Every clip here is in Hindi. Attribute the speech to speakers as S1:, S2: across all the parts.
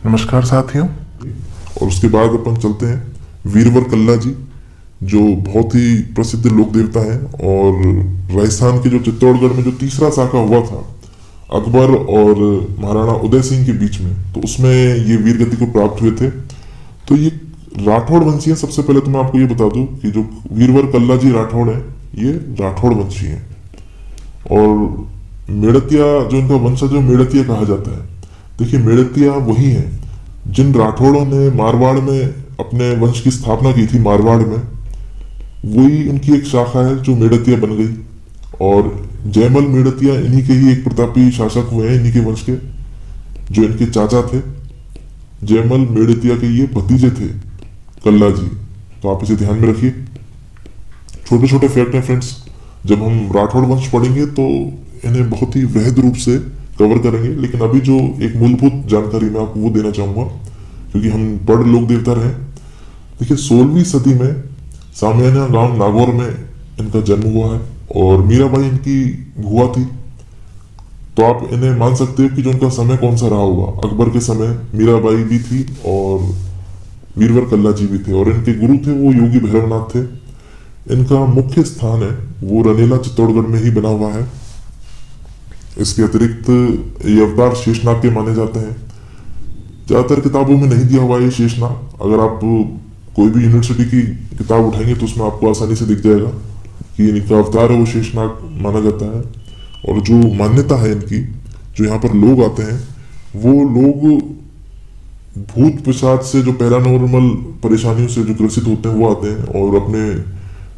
S1: नमस्कार साथियों। और उसके बाद अपन चलते हैं वीरवर कल्ला जी, जो बहुत ही प्रसिद्ध लोक देवता हैं और राजस्थान के जो चित्तौड़गढ़ में जो तीसरा साका हुआ था अकबर और महाराणा उदय सिंह के बीच में, तो उसमें ये वीर गति को प्राप्त हुए थे। तो ये राठौड़ वंशी है। सबसे पहले तो मैं आपको ये बता दूं कि जो वीरवर कल्ला जी राठौड़ है, ये राठौड़ वंशी है। और मेड़तिया जो इनका वंशज है, मेड़तिया कहा जाता है। देखिए, मेड़तिया वही है जिन राठौड़ों ने मारवाड़ में अपने वंश की स्थापना की थी। मारवाड़ में वही उनकी एक शाखा है जो मेड़तिया बन गई। और जयमल मेड़तिया इन्हीं के ही एक प्रतापी शासक हुए हैं, इन्हीं के वंश के। जो इनके चाचा थे जयमल मेड़तिया के ये भतीजे थे कल्ला जी। तो आप इसे ध्यान में रखिए। छोटे छोटे फैक्ट हैं फ्रेंड्स, जब हम राठौड़ वंश पढ़ेंगे तो इन्हें बहुत ही वृहद रूप से कवर करेंगे। लेकिन अभी जो एक मूलभूत जानकारी मैं आपको वो देना चाहूंगा, क्योंकि हम बड़े लोक देवता रहे। देखिए, 16वीं सदी में सामियाना गांव नागौर में इनका जन्म हुआ है और मीराबाई इनकी भुआ थी। तो आप इन्हें मान सकते हो कि जो उनका समय कौन सा रहा होगा। अकबर के समय मीराबाई भी थी और वीरवर कल्ला जी भी थे। और इनके गुरु थे वो योगी भैरवनाथ थे। इनका मुख्य स्थान है वो रनेला चित्तौड़गढ़ में ही बना हुआ है। इसके अतिरिक्त ये अवतार शेषनाग के माने जाते हैं। ज्यादातर किताबों में नहीं दिया हुआ ये शेषनाग। अगर आप कोई भी यूनिवर्सिटी की किताब उठाएंगे तो उसमें आपको आसानी से दिख जाएगा कि इनका अवतार है वो शेषनाग माना जाता है। और जो मान्यता है इनकी, जो यहाँ पर लोग आते हैं वो लोग भूत पिशाच से, जो पैरानॉर्मल परेशानियों से जो ग्रसित होते हैं वो आते हैं और अपने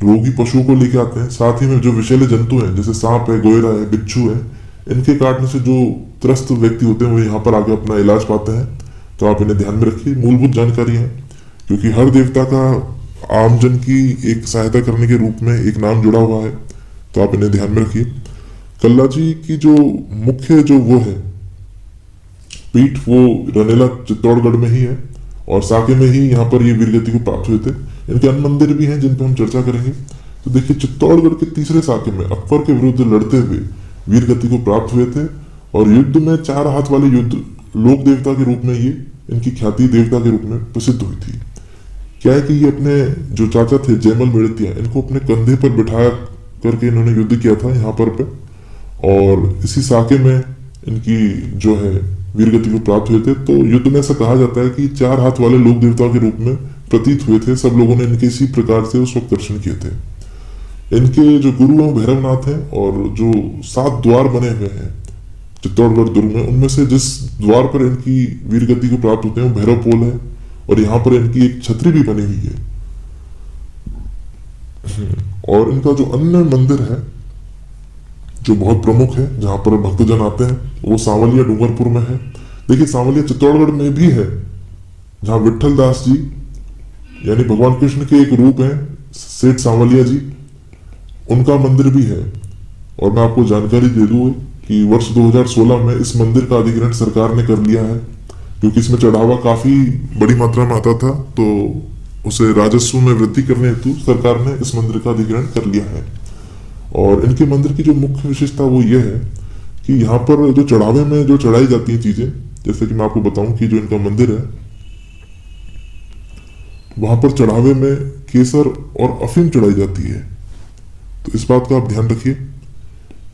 S1: रोगी पशुओं को लेके आते हैं। साथ ही में जो विषैले जंतु हैं जैसे सांप है, गोयरा है, बिच्छू है, इनके काटने से जो त्रस्त व्यक्ति होते हैं वो यहाँ पर आके अपना इलाज पाते हैं। तो आप इन्हें ध्यान में रखिए। मूलभूत जानकारी है, क्योंकि हर देवता का आमजन की एक सहायता करने के रूप में एक नाम जुड़ा हुआ है। तो आप इन्हें ध्यान में रखिए। कल्ला जी की जो मुख्य जो वो है पीठ, वो रनेला चित्तौड़गढ़ में ही है और साके में ही यहाँ पर ये वीरगति को प्राप्त हुए थे। इनके अन्य मंदिर भी हैं जिन पर हम चर्चा करेंगे। तो देखिए, चित्तौड़गढ़ के तीसरे साके में अकबर के विरुद्ध लड़ते हुए वीरगति को प्राप्त हुए थे। और युद्ध में 4 हाथ वाले युद्ध लोक देवता के रूप में ये इनकी ख्याति देवता के रूप में प्रसिद्ध हुई थी। क्या है कि ये अपने जो चाचा थे जयमल मेड़तिया, इनको अपने कंधे पर बिठा करके इन्होंने युद्ध किया था यहाँ पर पे। और इसी साके में इनकी जो है वीरगति को प्राप्त हुए थे। तो युद्ध में ऐसा कहा जाता है कि 4 हाथ वाले लोक देवता के रूप में प्रतीत हुए थे। सब लोगों ने इनके इसी प्रकार से उस वक्त दर्शन किए थे। इनके जो गुरु हैं भैरवनाथ हैं और जो 7 द्वार बने हुए हैं चित्तौड़गढ़ दुर्ग में, उनमें से जिस द्वार पर इनकी वीरगति को प्राप्त होते हैं वो भैरव पोल है। और यहाँ पर इनकी एक छतरी भी बनी हुई है। और इनका जो अन्य मंदिर है जो बहुत प्रमुख है, जहां पर भक्तजन आते हैं, वो सांवलिया डूंगरपुर में है। देखिए, सांवलिया चित्तौड़गढ़ में भी है, जहां विठल दास जी यानी भगवान कृष्ण के एक रूप है सेठ सांवलिया जी, उनका मंदिर भी है। और मैं आपको जानकारी दे दूं कि वर्ष 2016 में इस मंदिर का अधिग्रहण सरकार ने कर लिया है, क्योंकि इसमें चढ़ावा काफी बड़ी मात्रा में आता था। तो उसे राजस्व में वृद्धि करने हेतु सरकार ने इस मंदिर का अधिग्रहण कर लिया है। और इनके मंदिर की जो मुख्य विशेषता वो ये है कि यहाँ पर जो चढ़ावे में जो चढ़ाई जाती हैं चीजें, जैसे कि मैं आपको बताऊं कि जो इनका मंदिर है वहां पर चढ़ावे में केसर और अफीम चढ़ाई जाती है। तो इस बात का आप ध्यान रखिए।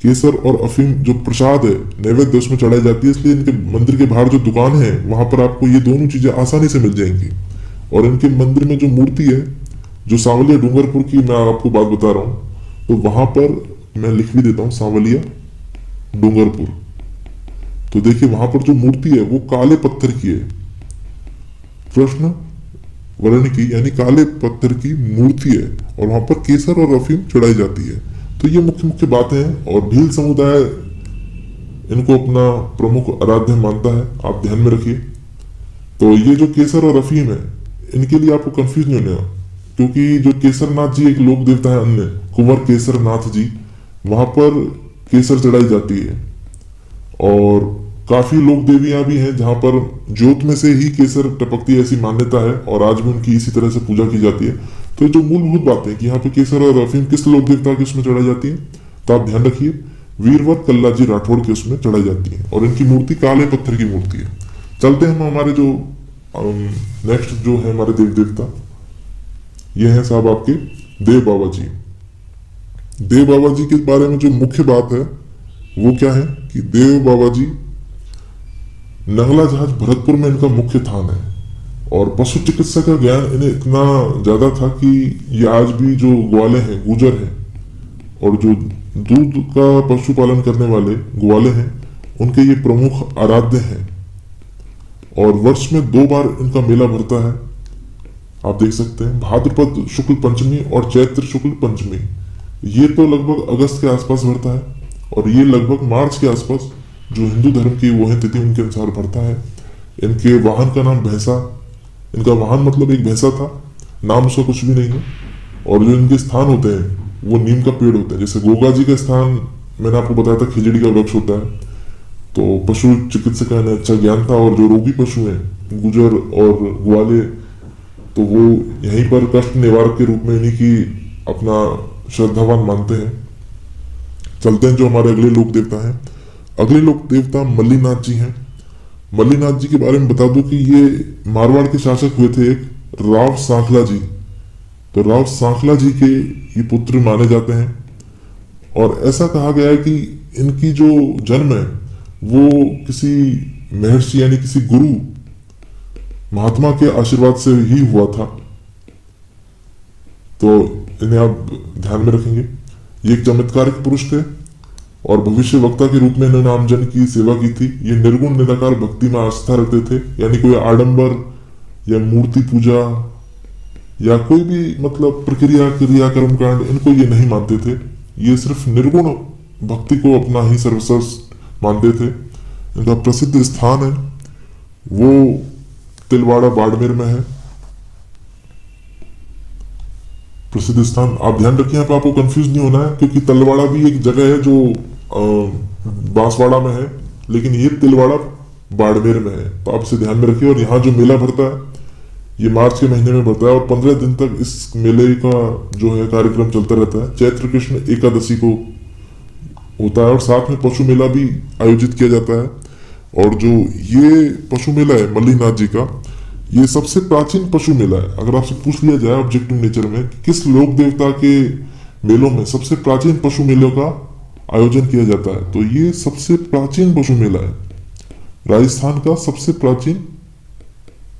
S1: केसर और अफीम जो प्रसाद है, नैवेद्य, उसमें चढ़ाई जाती है। इसलिए इनके मंदिर के बाहर जो दुकान है वहां पर आपको ये दोनों चीजें आसानी से मिल जाएंगी। और इनके मंदिर में जो मूर्ति है, जो सांवलिया डूंगरपुर की मैं आपको बात बता रहा हूँ, तो वहां पर मैं लिख भी देता हूँ सांवलिया डूंगरपुर। तो देखिए, वहां पर जो मूर्ति है वो काले पत्थर की है, कृष्ण वर्ण की, यानी काले पत्थर की मूर्ति है। और वहां पर केसर और अफीम चढ़ाई जाती है। तो ये मुख्य मुख्य बातें हैं। और भील समुदाय इनको अपना प्रमुख आराध्य मानता है, आप ध्यान में रखिए। तो ये जो केसर और अफीम है, इनके लिए आपको कंफ्यूज नहीं होना, क्योंकि जो केसरनाथ जी एक लोक देवता है अन्य, कुंवर केसरनाथ जी, वहां पर केसर चढ़ाई जाती है। और काफी लोक देवियां भी हैं जहां पर ज्योत में से ही केसर टपकती है, ऐसी मान्यता है। और आज भी उनकी इसी तरह से पूजा की जाती है। तो ये जो मूलभूत बातें कि यहाँ पे केसर और अफीम किस लोक देवता के उसमें चढ़ाई जाती है, तो आप ध्यान रखिए वीरवर कल्लाजी राठौड़ के उसमें चढ़ाई जाती है और इनकी मूर्ति काले पत्थर की मूर्ति है। चलते हैं हम हमारे जो नेक्स्ट जो है हमारे देव देवता, ये है साहब आपके देव बाबा जी। देव बाबा जी के बारे में जो मुख्य बात है वो क्या है कि देव बाबा जी नंगला जहाज भरतपुर में इनका मुख्य स्थान है और पशु चिकित्सा का ज्ञान इन्हें इतना ज्यादा था कि ये आज भी जो ग्वाले हैं, गुजर हैं और जो दूध का पशुपालन करने वाले ग्वाले हैं उनके ये प्रमुख आराध्य हैं और वर्ष में 2 बार इनका मेला भरता है। आप देख सकते हैं भाद्रपद शुक्ल पंचमी और चैत्र शुक्ल पंचमी, ये तो लगभग अगस्त के आसपास भरता है और ये लगभग मार्च के आसपास जो हिंदू धर्म की वो है तिथि उनके अनुसार भरता है। इनके वाहन का नाम भैंसा, इनका वाहन मतलब एक भैंसा था, नाम उसका कुछ भी नहीं है। और जो इनके स्थान होते हैं वो नीम का पेड़ होता है। जैसे गोगा जी का स्थान मैंने आपको बताया था खिजड़ी का वृक्ष होता है। तो पशु चिकित्सक का अच्छा ज्ञान था और जो रोगी पशु हैं गुजर और ग्वाले, तो वो यहीं पर कष्ट निवारक के रूप में इन्हीं की अपना श्रद्धावान मानते हैं। चलते हैं जो हमारे अगले लोक देवता हैं। अगले लोक देवता मल्लीनाथ जी हैं। मल्लीनाथ जी के बारे में बता दूं कि ये मारवाड़ के शासक हुए थे एक राव सांखला जी। तो राव सांखला जी के ये पुत्र माने जाते हैं और ऐसा कहा गया है कि इनकी जो जन्म है वो किसी महर्षि यानी किसी गुरु महात्मा के आशीर्वाद से ही हुआ था। तो इन्हें आप ध्यान में रखेंगे। ये एक चमत्कारिक पुरुष थे और भविष्य वक्ता के रूप में इन्होंने आमजन की सेवा की थी। ये निर्गुण निराकार भक्ति में आस्था रखते थे, यानी कोई आडंबर या मूर्ति पूजा या कोई भी मतलब प्रक्रिया क्रिया कर्मकांड इनको ये नहीं मानते थे। ये सिर्फ निर्गुण भक्ति को अपना ही सर्वश्रेष्ठ मानते थे। इनका प्रसिद्ध स्थान है वो तिलवाड़ा बाड़मेर में है प्रसिद्ध स्थान। आप ध्यान रखिए, यहाँ पे आपको कंफ्यूज नहीं होना है क्योंकि तिलवाड़ा भी एक जगह है जो बांसवाड़ा में है, लेकिन ये तिलवाड़ा बाड़मेर में है। तो आप इसे ध्यान में रखिए। और यहाँ जो मेला भरता है ये मार्च के महीने में भरता है और 15 दिन तक इस मेले का जो है कार्यक्रम चलता रहता है। चैत्र कृष्ण एकादशी को होता है और साथ में पशु मेला भी आयोजित किया जाता है। और जो ये पशु मेला है मल्लीनाथ जी का, ये सबसे प्राचीन पशु मेला है। अगर आपसे पूछ लिया जाए ऑब्जेक्टिव नेचर में किस लोक देवता के मेलों में सबसे प्राचीन पशु मेलों का आयोजन किया जाता है, तो ये सबसे प्राचीन पशु मेला है, राजस्थान का सबसे प्राचीन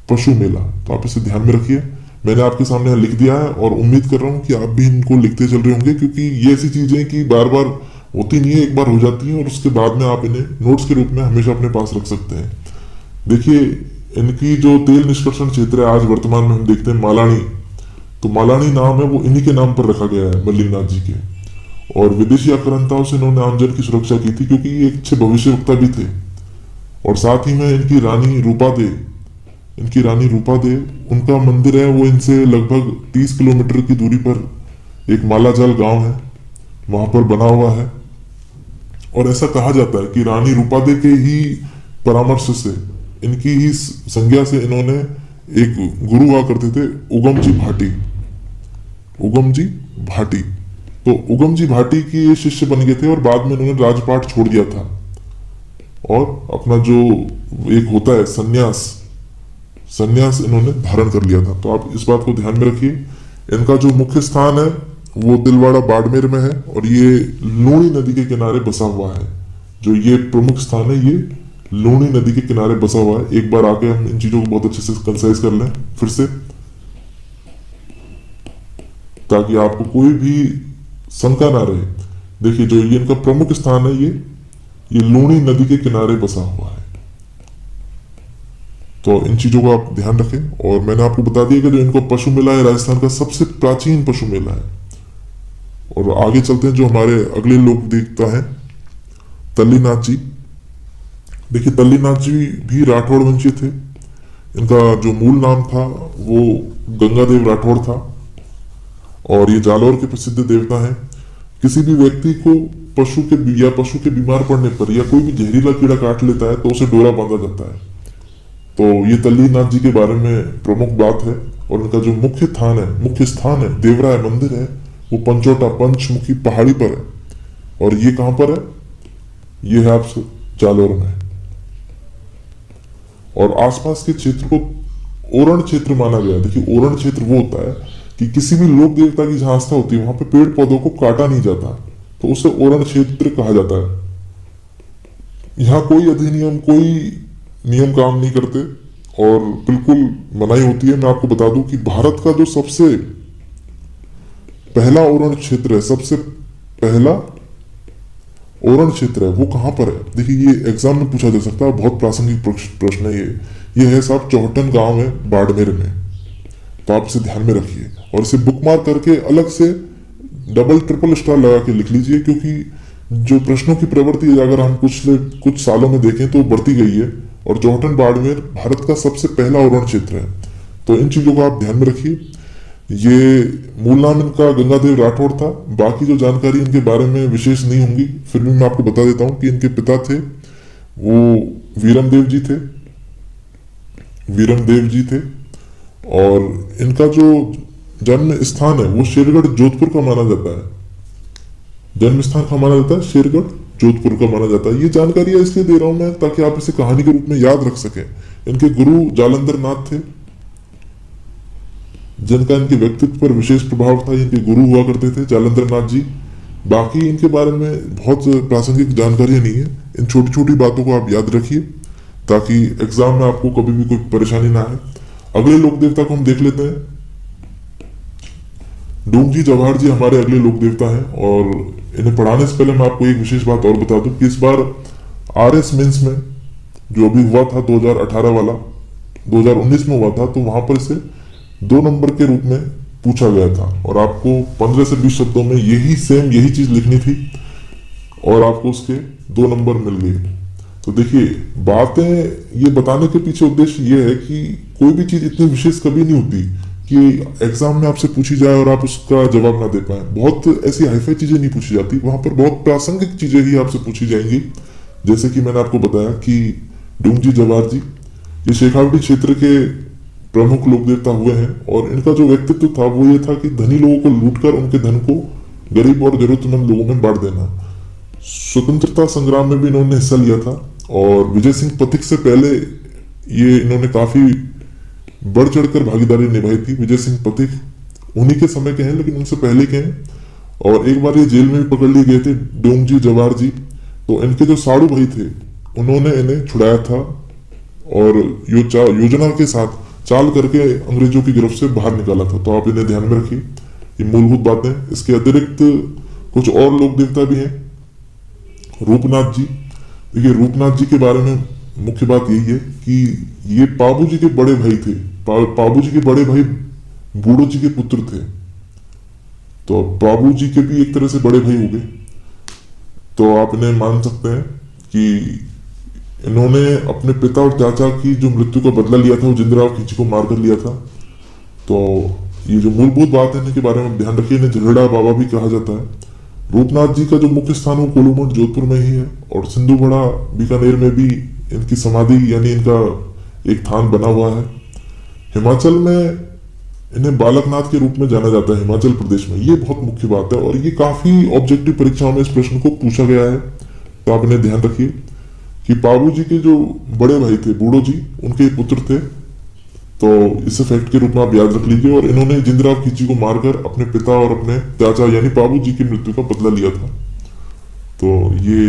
S1: पशु मेला। तो आप इसे ध्यान में रखिए। मैंने आपके सामने लिख दिया है और उम्मीद कर रहा हूँ कि आप भी इनको लिखते चल रहे होंगे, क्योंकि ये ऐसी चीजें कि बार बार होती नहीं है, एक बार हो जाती है और उसके बाद में आप इन्हें नोट्स के रूप में हमेशा अपने पास रख सकते हैं। देखिए इनकी जो तेल निष्कर्षण क्षेत्र है आज वर्तमान में हम देखते हैं मालानी, तो मालानी नाम है वो इन्हीं के नाम पर रखा गया है मल्लीनाथ जी के। और विदेशी आक्रांताओं से इन्होंने आमजन की सुरक्षा की थी क्योंकि ये एक अच्छे भविष्यवक्ता भी थे। और साथ ही में इनकी रानी रूपा दे उनका मंदिर है वो इनसे लगभग 30 किलोमीटर की दूरी पर एक मालाजाल गांव है, वहां पर बना हुआ है। और ऐसा कहा जाता है कि रानी रूपादे के ही परामर्श से, इनकी ही संज्ञा से इन्होंने एक गुरु हुआ करते थे उगम जी भाटी। तो उगम जी भाटी की ये शिष्य बन गए थे और बाद में इन्होंने राजपाट छोड़ दिया था और अपना जो एक होता है संन्यास इन्होंने धारण कर लिया था। तो आप इस बात को ध्यान में रखिए। इनका जो मुख्य स्थान है वो तिलवाड़ा बाड़मेर में है और ये लूणी नदी के किनारे बसा हुआ है। जो ये प्रमुख स्थान है ये लूणी नदी के किनारे बसा हुआ है। एक बार आके हम इन चीजों को बहुत अच्छे से कंसाइज कर लें फिर से, ताकि आपको कोई भी शंका ना रहे। देखिए जो ये इनका प्रमुख स्थान है ये लूणी नदी के किनारे बसा हुआ है। तो इन चीजों को आप ध्यान रखें। और मैंने आपको बता दिया कि जो इनको पशु मेला है राजस्थान का सबसे प्राचीन पशु मेला है। और आगे चलते हैं जो हमारे अगले लोक देवता हैं तल्लीनाथ जी। देखिए तल्लीनाथ जी भी राठौड़ वंशीय थे। इनका जो मूल नाम था वो गंगादेव राठौड़ था और ये जालौर के प्रसिद्ध देवता हैं। किसी भी व्यक्ति को पशु के बीमार पड़ने पर या कोई भी जहरीला कीड़ा काट लेता है तो उसे डोरा बांधा जाता है। तो ये तल्लीनाथ जी के बारे में प्रमुख बात है। और इनका जो मुख्य स्थान है देवराय मंदिर है, वो पंचोटा पंचमुखी पहाड़ी पर है। और ये कहां पर है? ये है आपसे जालोर में। और आसपास के क्षेत्र को ओरण क्षेत्र माना गया। देखिए, ओरण क्षेत्र वो होता है कि किसी भी लोक देवता की जहां आस्था होती है वहां पे पेड़ पौधों को काटा नहीं जाता, तो उसे ओरण क्षेत्र कहा जाता है। यहाँ कोई अधिनियम, कोई नियम काम नहीं करते और बिल्कुल मनाही होती है। मैं आपको बता दूं कि भारत का जो सबसे पहला ओरण क्षेत्र है, सबसे पहला ओरण क्षेत्र है, वो कहां पर है? देखिए, ये एग्जाम में पूछा जा सकता है, बहुत प्रासंगिक प्रश्न है ये है साहब चौहटन गांव है बाड़मेर में। तो आप इसे ध्यान में रखिए और इसे बुकमार्क करके अलग से डबल ट्रिपल स्टार लगा के लिख लीजिए, क्योंकि जो प्रश्नों की प्रवृत्ति अगर हम कुछ सालों में देखें तो बढ़ती गई है। और चौहटन बाड़मेर भारत का सबसे पहला ओरण क्षेत्र है। तो इन चीजों को आप ध्यान में रखिए। ये मूल नाम इनका गंगादेव राठौड़ था। बाकी जो जानकारी इनके बारे में विशेष नहीं होंगी, फिर भी मैं आपको बता देता हूं कि इनके पिता थे वो वीरमदेव जी थे। और इनका जो जन्म स्थान है वो शेरगढ़ जोधपुर का माना जाता है। जन्म स्थान का माना जाता है शेरगढ़ जोधपुर का माना जाता है। ये जानकारी इसलिए दे रहा हूं मैं ताकि आप इसे कहानी के रूप में याद रख सकें। इनके गुरु जालंधर नाथ थे, जिनका इनके व्यक्तित्व पर विशेष प्रभाव था। इनके गुरु हुआ करते थे जालंधर नाथ जी। बाकी इनके बारे में बहुत प्रासंगिक जानकारी नहीं है। इन छोटी छोटी बातों को आप याद रखिए ताकि एग्जाम में आपको कभी भी कोई परेशानी ना आए। अगले लोक देवता को हम देख लेते हैं। डोंगजी जवाहर जी हमारे अगले लोक देवता हैं। और इन्हें पढ़ाने से पहले मैं आपको एक विशेष बात और बता दूं कि इस बार RS मेंस में जो अभी हुआ था 2018 वाला, 2019 में हुआ था, तो वहां पर इसे 2 नंबर के रूप में पूछा गया था और आपको 15 से 20 शब्दों में यही चीज लिखनी थी और आपको उसके 2 नंबर मिल गए। तो देखिए, बातें ये बताने के पीछे उद्देश्य ये है कि कोई भी चीज इतनी विशेष कभी नहीं होती कि एग्जाम में आपसे पूछी जाए और आप उसका जवाब ना दे पाए। बहुत ऐसी हाईफाई चीजें नहीं पूछी जाती, वहां पर बहुत प्रासंगिक चीजें ही आपसे पूछी जाएंगी। जैसे कि मैंने आपको बताया कि डोंगजी जवाहर जी ये शेखावटी क्षेत्र के प्रमुख लोक देवता हुए हैं और इनका जो व्यक्तित्व था वो ये था कि धनी लोगों को लूटकर उनके धन को गरीब और जरूरतमंद लोगों में बांट देना। स्वतंत्रता संग्राम में भी इन्होंने हिस्सा लिया था और विजय सिंह पथिक से पहले ये इन्होंने काफी बढ़ चढ़कर भागीदारी निभाई थी। विजय सिंह पथिक उन्हीं के समय के हैं, लेकिन उनसे पहले के हैं। और एक बार ये जेल में भी पकड़ लिए गए थे डोंगजी जवाहर जी। तो इनके जो साड़ू भाई थे उन्होंने इन्हें छुड़ाया था और योजना के साथ चाल करके अंग्रेजों की गिरफ्त से बाहर निकाला था। तो आप इन्हें ध्यान में रखिए, ये मूलभूत बातें। इसके अतिरिक्त कुछ और लोक देवता भी हैं। रूपनाथ जी, देखिए रूपनाथ जी के बारे में मुख्य बात यही है कि ये पाबू जी के बड़े भाई थे। पाबू जी के बड़े भाई बूढ़ो जी के पुत्र थे, तो पाबू जी के भी एक तरह से बड़े भाई हो गए। तो आप इन्हें मान सकते हैं कि इन्होंने अपने पिता और चाचा की जो मृत्यु का बदला लिया था वो जिंदराव खींची को मारकर लिया था। तो ये जो मूलभूत बात है इनके बारे में ध्यान रखिए। इन्हें झगड़ा बाबा भी कहा जाता है। रूपनाथ जी का जो मुख्य स्थान वो कोलूमठ जोधपुर में ही है और सिंधुबड़ा बीकानेर में भी इनकी समाधि यानी इनका एक थान बना हुआ है। हिमाचल में इन्हें बालकनाथ के रूप में जाना जाता है, हिमाचल प्रदेश में। ये बहुत मुख्य बात है और ये काफी ऑब्जेक्टिव परीक्षाओं में इस प्रश्न को पूछा गया है। तो आप इन्हें ध्यान रखिए कि पाबू जी के जो बड़े भाई थे बूढ़ो जी, उनके पुत्र थे। तो इसे फैक्ट के रूप में आप याद रख लीजिए। और इन्होंने जिंदराव खींची को मारकर अपने पिता और अपने चाचा यानी पाबू जी की मृत्यु का बदला लिया था। तो ये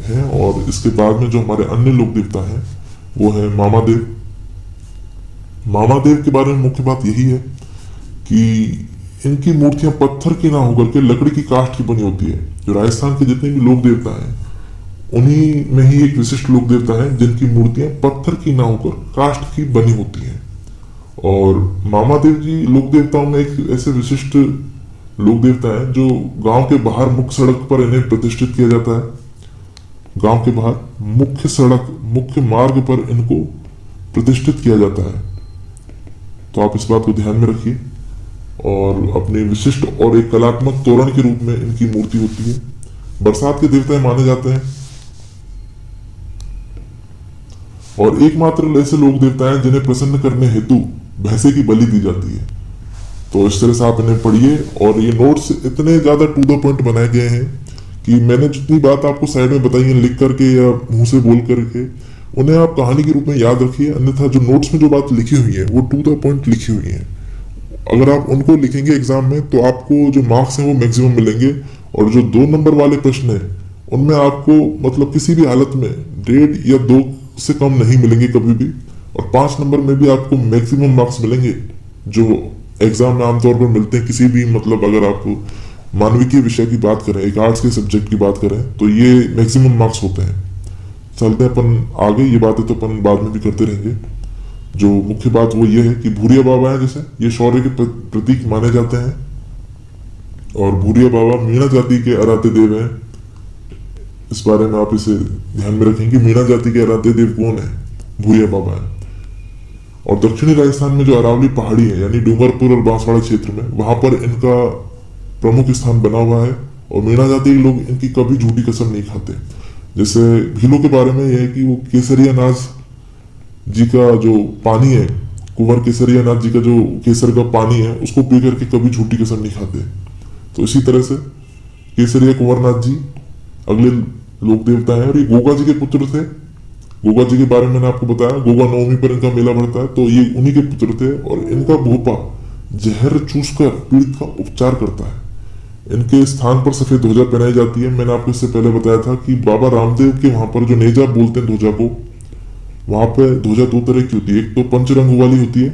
S1: है। और इसके बाद में जो हमारे अन्य लोक देवता हैं वो है मामादेव। मामादेव के बारे में मुख्य बात यही है कि इनकी मूर्तियां पत्थर की ना होकर के लकड़ी की काष्ठ की बनी होती है। जो राजस्थान के जितने भी लोक देवता हैं उन्हीं में ही एक विशिष्ट लोक देवता है जिनकी मूर्तियां पत्थर की ना होकर काष्ठ की बनी होती हैं। और मामादेव जी लोक देवताओं में एक ऐसे विशिष्ट लोक देवता है जो गांव के बाहर मुख्य सड़क पर इन्हें प्रतिष्ठित किया जाता है। गांव के बाहर मुख्य सड़क, मुख्य मार्ग पर इनको प्रतिष्ठित किया जाता है। तो आप इस बात को ध्यान में रखिए। और अपने विशिष्ट और एक कलात्मक तोरण के रूप में इनकी मूर्ति होती है। बरसात के देवता माने जाते हैं। और एकमात्र ऐसे लोक देवता हैं जिन्हें प्रसन्न करने हेतु भैंसे की बलि दी जाती है। तो इस तरह से आप इन्हें पढ़िए। और ये नोट्स इतने ज्यादा टू द पॉइंट बनाए गए हैं कि मैंने जितनी बात आपको साइड में बताई है लिख करके या मुंह से बोल करके, उन्हें आप कहानी के रूप में याद रखिए। अन्यथा जो नोट्स में जो बात लिखी हुई है वो टू द पॉइंट लिखी हुई है। अगर आप उनको लिखेंगे एग्जाम में तो आपको जो मार्क्स हैं वो मैक्सिमम मिलेंगे। और जो 2 नंबर वाले प्रश्न हैं उनमें आपको मतलब किसी भी हालत में 1.5 या 2 से कम नहीं मिलेंगे कभी भी। और 5 नंबर में भी आपको मैक्सिमम मार्क्स मिलेंगे जो एग्जाम में आमतौर पर मिलते हैं किसी भी मतलब अगर आपको मानविकी विषय की बात करें, एक आर्ट्स के सब्जेक्ट की बात करें तो ये मैक्सिमम मार्क्स होते हैं। चलते हैं अपन आगे, ये बातें तो अपन बाद में भी करते रहेंगे। जो मुख्य बात वो ये है कि भूरिया बाबा है जैसे ये शौर्य के प्रतीक माने जाते हैं। और भूरिया बाबा मीणा जाति के अराते देव हैं। इस बारे में आप इसे ध्यान में रखेंगे, मीणा जाति के अराते देव कौन है? भूरिया बाबा है। और दक्षिणी राजस्थान में जो अरावली पहाड़ी है यानी डूंगरपुर और बांसवाड़ा क्षेत्र में, वहां पर इनका प्रमुख स्थान बना हुआ है। और मीणा जाति के लोग इनकी कभी झूठी कसम नहीं खाते। जैसे भीलों के बारे में यह है कि वो केसरिया नाथ जी का जो पानी है, कुंवर केसरिया नाथ जी का जो केसर का पानी है उसको पी करके कभी झूठी कसम नहीं खाते। तो इसी तरह से केसरिया कुंवरनाथ जी अगले लोक देवता है। और ये गोगा जी के पुत्र थे। गोगा जी के बारे में मैंने आपको बताया, गोगा नवमी पर इनका मेला बढ़ता है, तो ये उन्हीं के पुत्र थे। और इनका भोपा जहर चूसकर पीड़ित का उपचार करता है। इनके स्थान पर सफेद ध्वजा पहनाई जाती है। मैंने आपको इससे पहले बताया था कि बाबा रामदेव के वहां पर जो नेजा बोलते हैं ध्वजा को, वहां पर ध्वजा 2 तरह की होती है। एक तो पंचरंग वाली होती है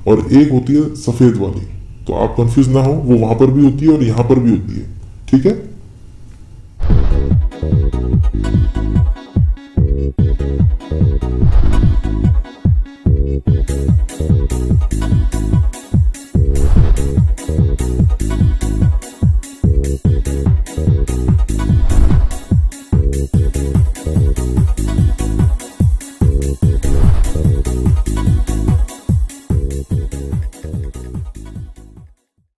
S1: और एक होती है सफेद वाली। तो आप कंफ्यूज ना हो, वो वहां पर भी होती है और यहाँ पर भी होती है। ठीक है।